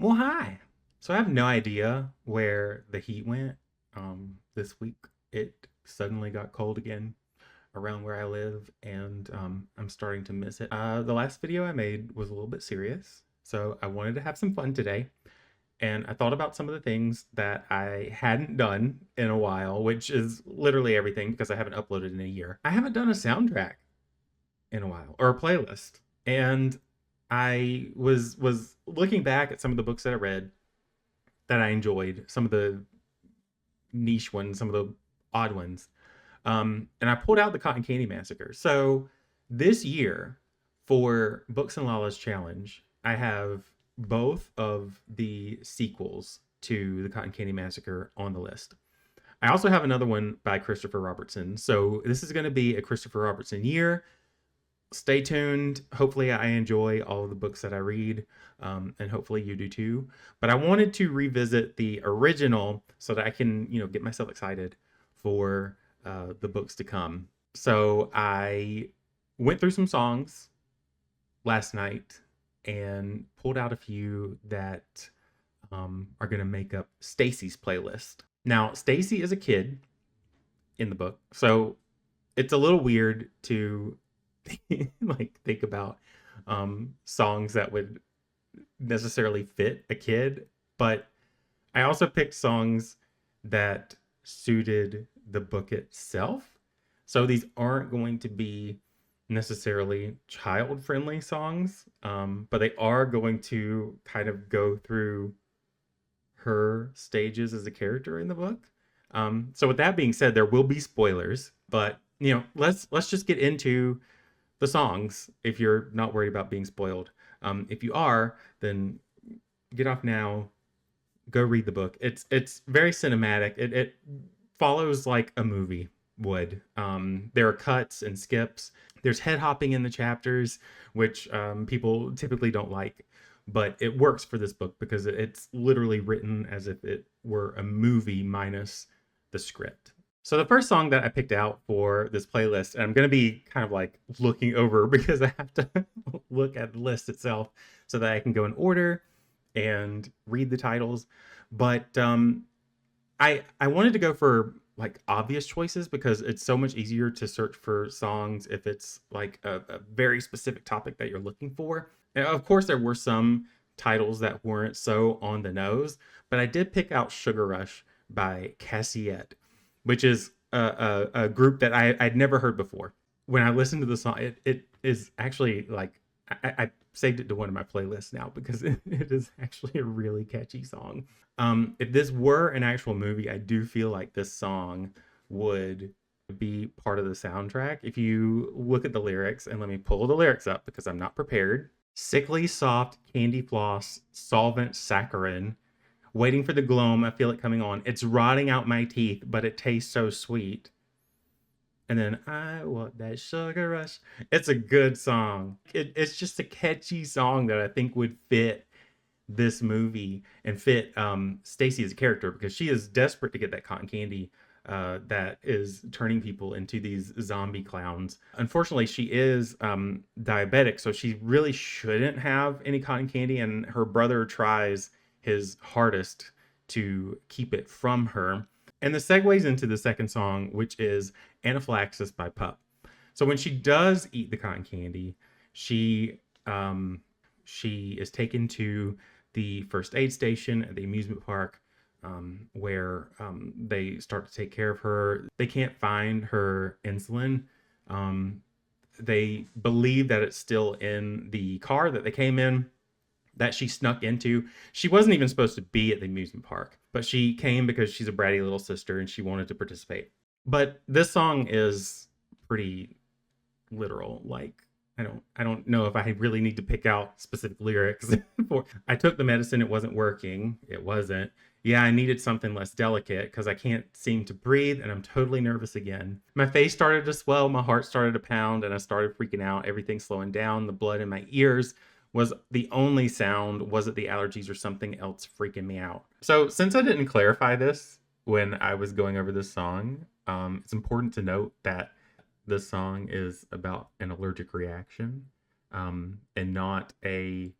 Well, hi. So I have no idea where the heat went this week. It suddenly got cold again around where I live, and I'm starting to miss it. The last video I made was a little bit serious, so I wanted to have some fun today. And I thought about some of the things that I hadn't done in a while, which is literally everything because I haven't uploaded in a year. I haven't done a soundtrack in a while or a playlist. And I was looking back at some of the books that I read that I enjoyed, some of the niche ones, some of the odd ones. And I pulled out the Cotton Candy Massacre. So this year for Books and Lala's Challenge, I have both of the sequels to the Cotton Candy Massacre on the list. I also have another one by Christopher Robertson. So this is going to be a Christopher Robertson year. Stay tuned. Hopefully, I enjoy all of the books that I read, and hopefully you do too. But I wanted to revisit the original so that I can, get myself excited for the books to come. So I went through some songs last night and pulled out a few that are going to make up Stacey's playlist. Now, Stacey is a kid in the book, so it's a little weird to like think about songs that would necessarily fit a kid, but I also picked songs that suited the book itself. So these aren't going to be necessarily child friendly songs, but they are going to kind of go through her stages as a character in the book. So with that being said, there will be spoilers, but let's just get into the songs if you're not worried about being spoiled. If you are, then get off now. Go read the book. It's very cinematic. It follows like a movie would. There are cuts and skips. There's head hopping in the chapters, which people typically don't like, but it works for this book because it's literally written as if it were a movie minus the script. So the first song that I picked out for this playlist, and I'm going to be kind of like looking over because I have to look at the list itself so that I can go in order and read the titles. But I wanted to go for like obvious choices because it's so much easier to search for songs if it's like a very specific topic that you're looking for. And of course, there were some titles that weren't so on the nose, but I did pick out Sugar Rush by Cassiette, which is a group that I'd never heard before. When I listened to the song, it is actually like, I saved it to one of my playlists now because it is actually a really catchy song. If this were an actual movie, I do feel like this song would be part of the soundtrack. If you look at the lyrics, and let me pull the lyrics up because I'm not prepared. Sickly soft candy floss, solvent saccharin, waiting for the gloam, I feel it coming on. It's rotting out my teeth, but it tastes so sweet. And then I want that sugar rush. It's a good song. It's just a catchy song that I think would fit this movie and fit Stacey as a character because she is desperate to get that cotton candy that is turning people into these zombie clowns. Unfortunately, she is diabetic, so she really shouldn't have any cotton candy, and her brother tries his hardest to keep it from her. And this segues into the second song, which is Anaphylaxis by Pup. So when she does eat the cotton candy, she is taken to the first aid station at the amusement park, where they start to take care of her. They can't find her insulin. They believe that it's still in the car that they came in, that she snuck into. She wasn't even supposed to be at the amusement park, but she came because she's a bratty little sister and she wanted to participate. But this song is pretty literal. Like, I don't know if I really need to pick out specific lyrics for I took the medicine, it wasn't working. It wasn't. Yeah, I needed something less delicate because I can't seem to breathe and I'm totally nervous again. My face started to swell, my heart started to pound, and I started freaking out. Everything slowing down, the blood in my ears was the only sound. Was it the allergies or something else freaking me out? So since I didn't clarify this when I was going over this song, it's important to note that this song is about an allergic reaction, and not a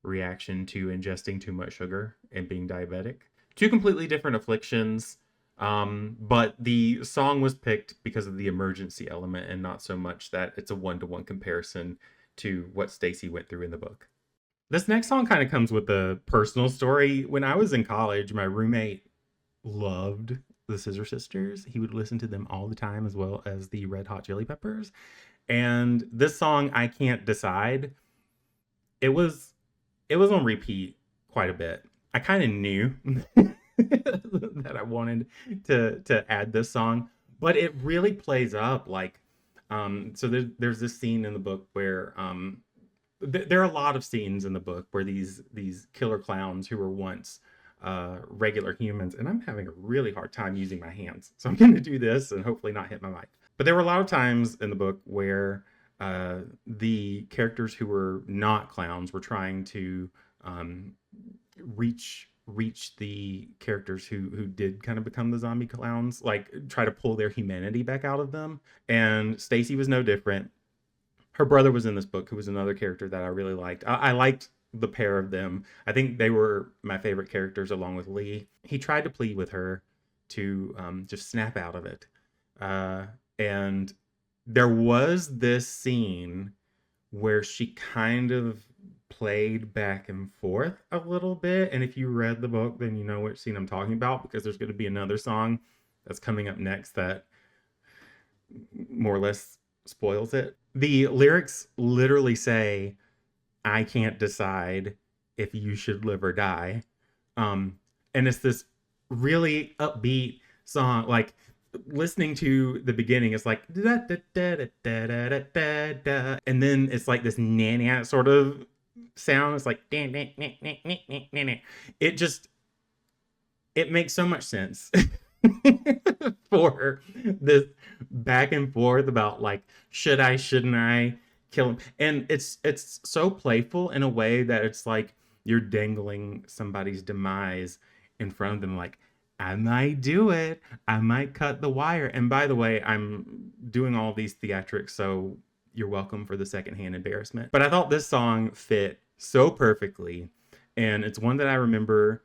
reaction to ingesting too much sugar and being diabetic. Two completely different afflictions, but the song was picked because of the emergency element and not so much that it's a one-to-one comparison to what Stacey went through in the book. This next song kind of comes with a personal story. When I was in college, my roommate loved the Scissor Sisters. He would listen to them all the time, as well as the Red Hot Chili Peppers. And this song, I Can't Decide, it was on repeat quite a bit. I kind of knew that I wanted to add this song, but it really plays up like so there's this scene in the book where there are a lot of scenes in the book where these killer clowns who were once regular humans, and I'm having a really hard time using my hands, so I'm going to do this and hopefully not hit my mic. But there were a lot of times in the book where the characters who were not clowns were trying to reach the characters who did kind of become the zombie clowns, like try to pull their humanity back out of them. And Stacey was no different. Her brother was in this book, who was another character that I really liked. I liked the pair of them. I think they were my favorite characters along with Lee. He tried to plead with her to just snap out of it. And there was this scene where she kind of played back and forth a little bit. And if you read the book, then you know which scene I'm talking about, because there's going to be another song that's coming up next that more or less spoils it. The lyrics literally say, "I can't decide if you should live or die." And it's this really upbeat song. Like, listening to the beginning, it's like da, da, da, da, da, da, da, da, and then it's like this nana sort of sound. It's like it makes so much sense for this back and forth about like, should I, shouldn't I kill him? And it's so playful in a way that it's like you're dangling somebody's demise in front of them, like, I might do it. I might cut the wire. And by the way, I'm doing all these theatrics, so you're welcome for the secondhand embarrassment. But I thought this song fit so perfectly, and it's one that I remember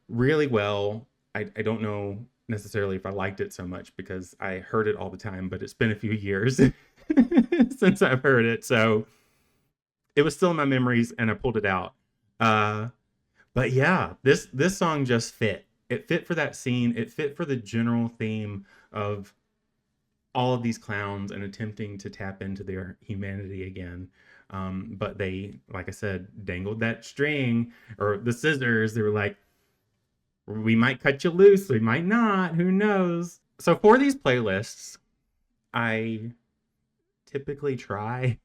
really well. I don't know necessarily if I liked it so much because I heard it all the time, but it's been a few years since I've heard it, so it was still in my memories, and I pulled it out. But yeah, this song just fit. It fit for that scene. It fit for the general theme of all of these clowns and attempting to tap into their humanity again. But they, like I said, dangled that string or the scissors. They were like, we might cut you loose, we might not, who knows? So for these playlists, I typically try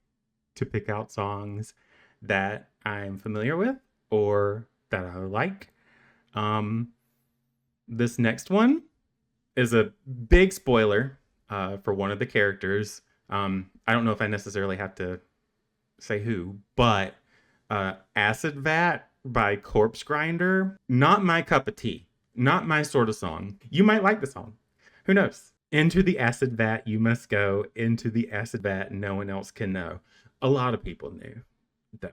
to pick out songs that I'm familiar with or that I like. This next one is a big spoiler for one of the characters. I don't know if I necessarily have to say who, but Acid Vat by Corpsegrinder, not my cup of tea, not my sort of song. You might like the song, who knows? Into the acid vat you must go, into the acid vat no one else can know. A lot of people knew, though,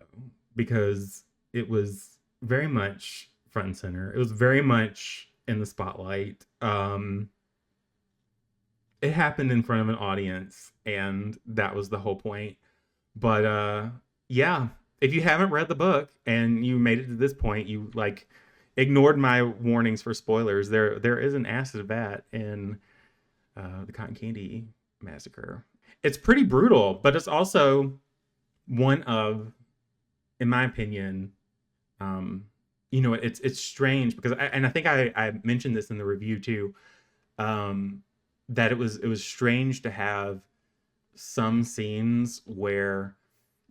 because it was very much front and center. It was very much in the spotlight. It happened in front of an audience, and that was the whole point. But yeah, if you haven't read the book and you made it to this point, you like ignored my warnings for spoilers. There is an acid vat in the Cotton Candy Massacre. It's pretty brutal, but it's also one of, in my opinion, it's strange because I think I mentioned this in the review too, that it was strange to have some scenes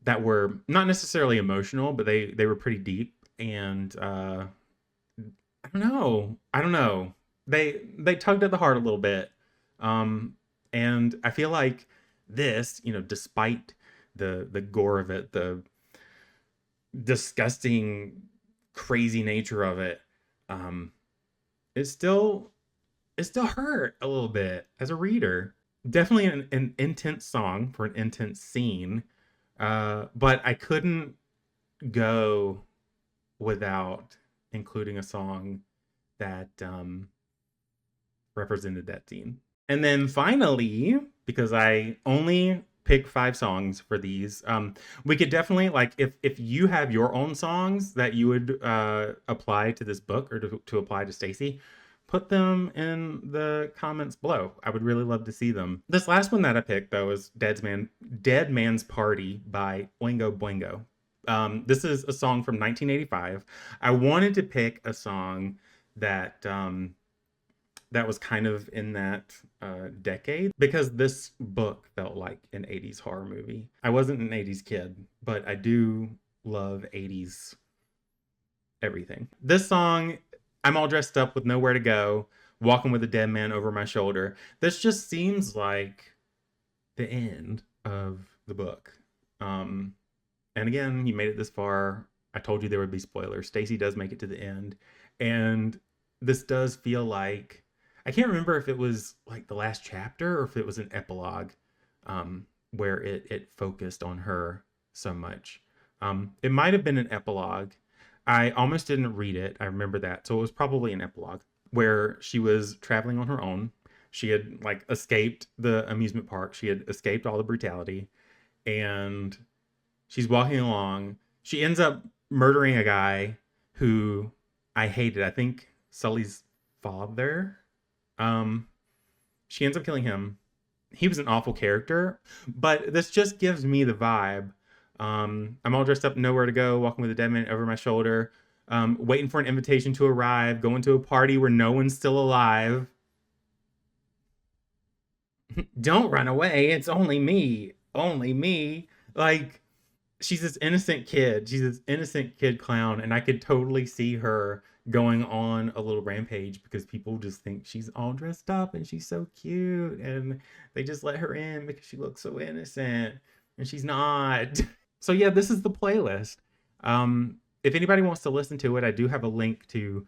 that were not necessarily emotional, but they were pretty deep, and I don't know. They tugged at the heart a little bit, and I feel like this, despite the gore of it, the disgusting, crazy nature of it, it still hurt a little bit as a reader. Definitely an intense song for an intense scene, but I couldn't go without including a song that represented that scene. And then finally, because I only pick 5 songs for these, we could definitely, like, if you have your own songs that you would apply to this book, or to apply to Stacey, put them in the comments below. I would really love to see them. This last one that I picked, though, is Dead Man's Party by Oingo Boingo. This is a song from 1985. I wanted to pick a song that that was kind of in that decade, because this book felt like an 80s horror movie. I wasn't an 80s kid, but I do love 80s everything. This song, I'm all dressed up with nowhere to go, walking with a dead man over my shoulder. This just seems like the end of the book. And again, you made it this far. I told you there would be spoilers. Stacey does make it to the end. And this does feel like, I can't remember if it was like the last chapter or if it was an epilogue, where it focused on her so much. It might have been an epilogue. I almost didn't read it. I remember that. So it was probably an epilogue where she was traveling on her own. She had like escaped the amusement park. She had escaped all the brutality, and she's walking along. She ends up murdering a guy who I hated. I think Sully's father. She ends up killing him. He was an awful character, but this just gives me the vibe. I'm all dressed up, nowhere to go, walking with a dead man over my shoulder, waiting for an invitation to arrive, going to a party where no one's still alive. Don't run away. It's only me. Only me. Like, she's this innocent kid. She's this innocent kid clown, and I could totally see her going on a little rampage because people just think she's all dressed up and she's so cute, and they just let her in because she looks so innocent, and she's not. So yeah, this is the playlist. If anybody wants to listen to it, I do have a link to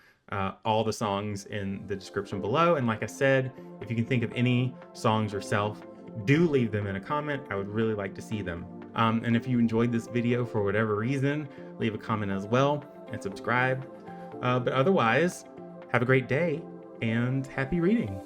all the songs in the description below. And like I said, if you can think of any songs yourself, do leave them in a comment. I would really like to see them. And if you enjoyed this video for whatever reason, leave a comment as well and subscribe. But otherwise, have a great day and happy reading.